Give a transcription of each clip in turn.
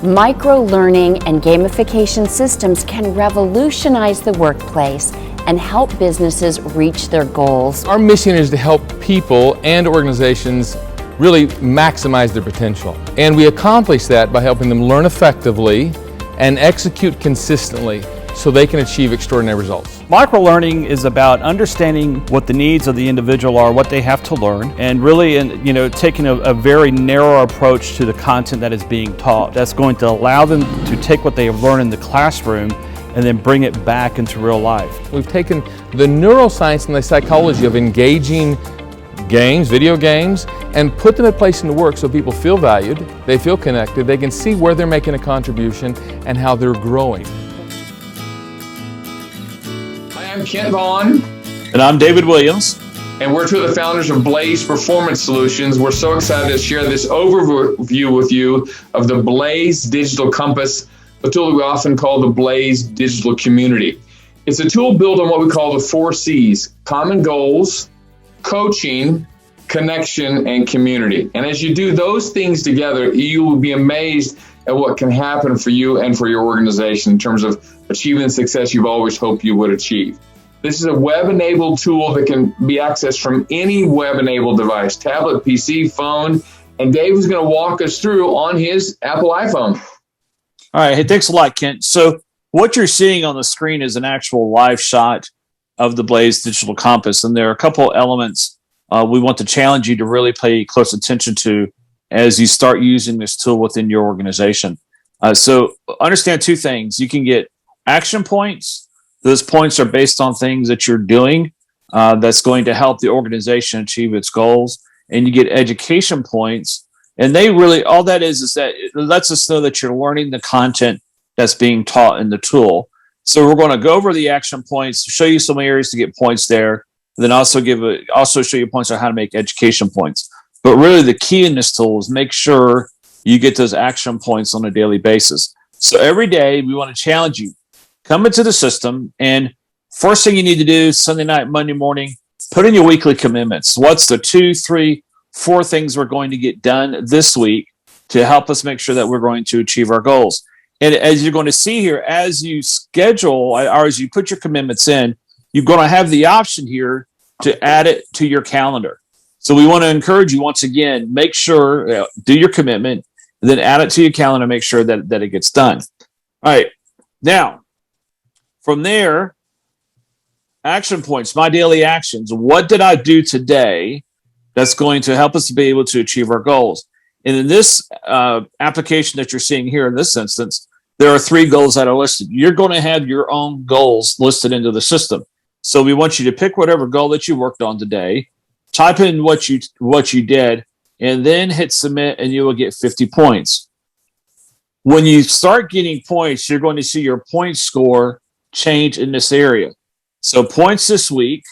Micro-learning and gamification systems can revolutionize the workplace and help businesses reach their goals. Our mission is to help people and organizations really maximize their potential. And we accomplish that by helping them learn effectively and execute consistently so they can achieve extraordinary results. Microlearning is about understanding what the needs of the individual are, what they have to learn, and really taking a very narrow approach to the content that is being taught. That's going to allow them to take what they have learned in the classroom and then bring it back into real life. We've taken the neuroscience and the psychology of engaging games, video games, and put them in place in the work so people feel valued, they feel connected, they can see where they're making a contribution and how they're growing. I'm Kent Vaughn. And I'm David Williams. And we're two of the founders of Blaze Performance Solutions. We're so excited to share this overview with you of the Blaze Digital Compass, a tool that we often call the Blaze Digital Community. It's a tool built on what we call the 4 C's: common goals, coaching, connection, and community. And as you do those things together, you will be amazed at what can happen for you and for your organization in terms of achieving the success you've always hoped you would achieve. This is a web-enabled tool that can be accessed from any web-enabled device, tablet, PC, phone, and Dave is going to walk us through on his Apple iPhone. All right. Hey, thanks a lot, Kent. So what you're seeing on the screen is an actual live shot of the Blaze Digital Compass, and there are a couple elements we want to challenge you to really pay close attention to as you start using this tool within your organization. So understand 2 things. You can get action points. Those points are based on things that you're doing that's going to help the organization achieve its goals. And you get education points. And they really, all that is that it lets us know that you're learning the content that's being taught in the tool. So we're going to go over the action points, show you some areas to get points there, and then also show you points on how to make education points. But really the key in this tool is make sure you get those action points on a daily basis. So every day we want to challenge you. Come into the system, and first thing you need to do Sunday night, Monday morning, put in your weekly commitments. What's the 2, 3, 4 things we're going to get done this week to help us make sure that we're going to achieve our goals? And as you're going to see here, as you schedule or as you put your commitments in, you're going to have the option here to add it to your calendar. So we want to encourage you once again, make sure, do your commitment, and then add it to your calendar, make sure that it gets done. All right. Now, from there, action points, my daily actions. What did I do today that's going to help us to be able to achieve our goals? And in this application that you're seeing here in this instance, there are 3 goals that are listed. You're going to have your own goals listed into the system. So we want you to pick whatever goal that you worked on today, type in what you did, and then hit submit, and you will get 50 points. When you start getting points, you're going to see your point score change in this area. So points this week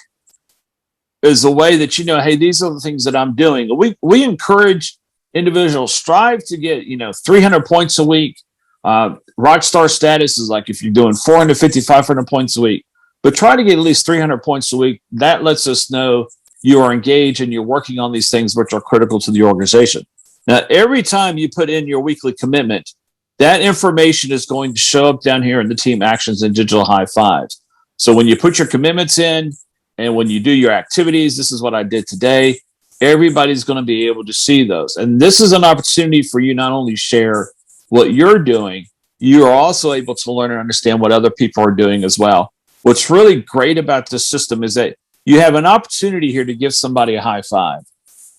is the way that you know, hey, these are the things that I'm doing. We encourage individuals, strive to get 300 points a week. Rock star status is like if you're doing 450, 500 points a week, but try to get at least 300 points a week. That lets us know you are engaged and you're working on these things which are critical to the organization. Now, every time you put in your weekly commitment, that information is going to show up down here in the team actions and digital high fives. So when you put your commitments in and when you do your activities, this is what I did today, everybody's going to be able to see those. And this is an opportunity for you not only share what you're doing, you are also able to learn and understand what other people are doing as well. What's really great about this system is that you have an opportunity here to give somebody a high five.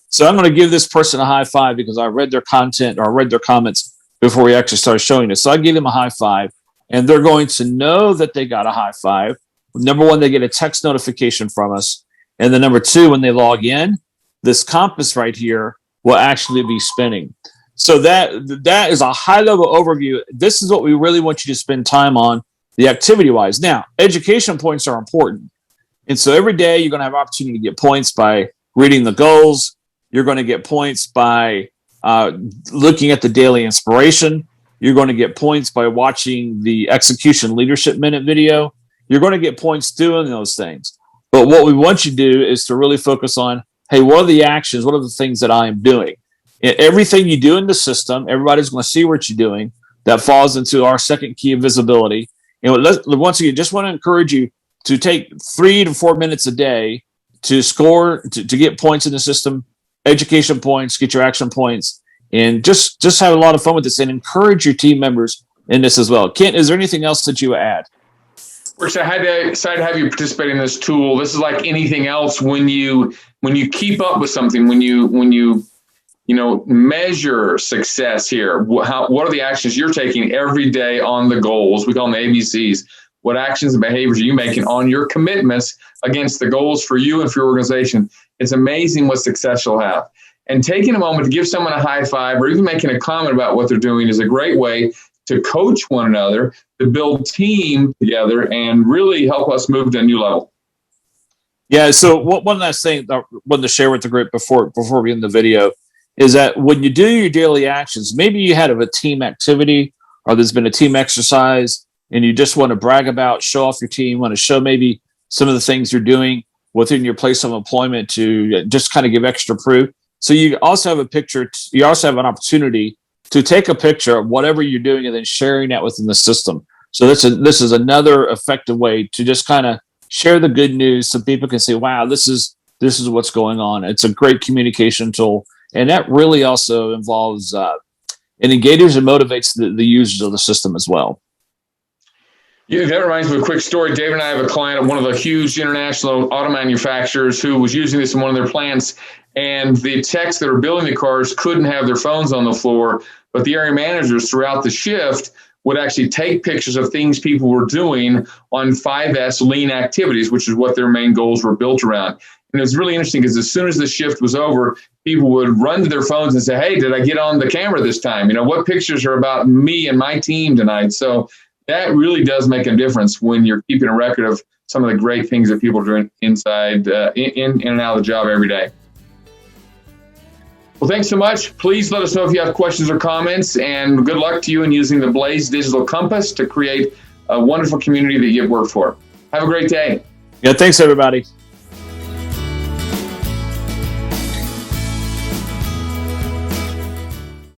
So I'm going to give this person a high five because I read their content or I read their comments before we actually started showing this. So I give them a high five, and they're going to know that they got a high five. Number 1, they get a text notification from us. And then number 2, when they log in, this compass right here will actually be spinning. So that is a high-level overview. This is what we really want you to spend time on, the activity-wise. Now, education points are important. And so every day you're going to have opportunity to get points by reading the goals. You're going to get points by looking at the daily inspiration. You're going to get points by watching the execution leadership minute video. You're going to get points doing those things. But what we want you to do is to really focus on, hey, what are the actions? What are the things that I am doing? And everything you do in the system, everybody's going to see what you're doing. that falls into our second key of visibility. And once again, just want to encourage you to take 3 to 4 minutes a day to score, to get points in the system, education points, get your action points, and just have a lot of fun with this and encourage your team members in this as well. Kent, is there anything else that you would add? We're excited to have you participate in this tool. This is like anything else. When you keep up with something, when you measure success here, what are the actions you're taking every day on the goals? We call them ABCs. What actions and behaviors are you making on your commitments against the goals for you and for your organization? It's amazing what success you'll have. And taking a moment to give someone a high five or even making a comment about what they're doing is a great way to coach one another, to build team together, and really help us move to a new level. Yeah, so one last thing I wanted to share with the group before we end the video is that when you do your daily actions, maybe you had a team activity or there's been a team exercise and you just want to brag about, show off your team, want to show maybe some of the things you're doing within your place of employment to just kind of give extra proof. So you also have a picture, you also have an opportunity to take a picture of whatever you're doing and then sharing that within the system. So this is another effective way to just kind of share the good news so people can say, wow, this is what's going on. It's a great communication tool. And that really also involves it engages and motivates the users of the system as well. Yeah, that reminds me of a quick story. David and I have a client at one of the huge international auto manufacturers who was using this in one of their plants, and the techs that are building the cars couldn't have their phones on the floor, but the area managers throughout the shift would actually take pictures of things people were doing on 5S lean activities, which is what their main goals were built around. And it was really interesting because as soon as the shift was over, people would run to their phones and say, hey, did I get on the camera this time? What pictures are about me and my team tonight? So that really does make a difference when you're keeping a record of some of the great things that people are doing inside, in and out of the job every day. Well, thanks so much. Please let us know if you have questions or comments, and good luck to you in using the Blaze Digital Compass to create a wonderful community that you work for. Have a great day. Yeah, thanks, everybody.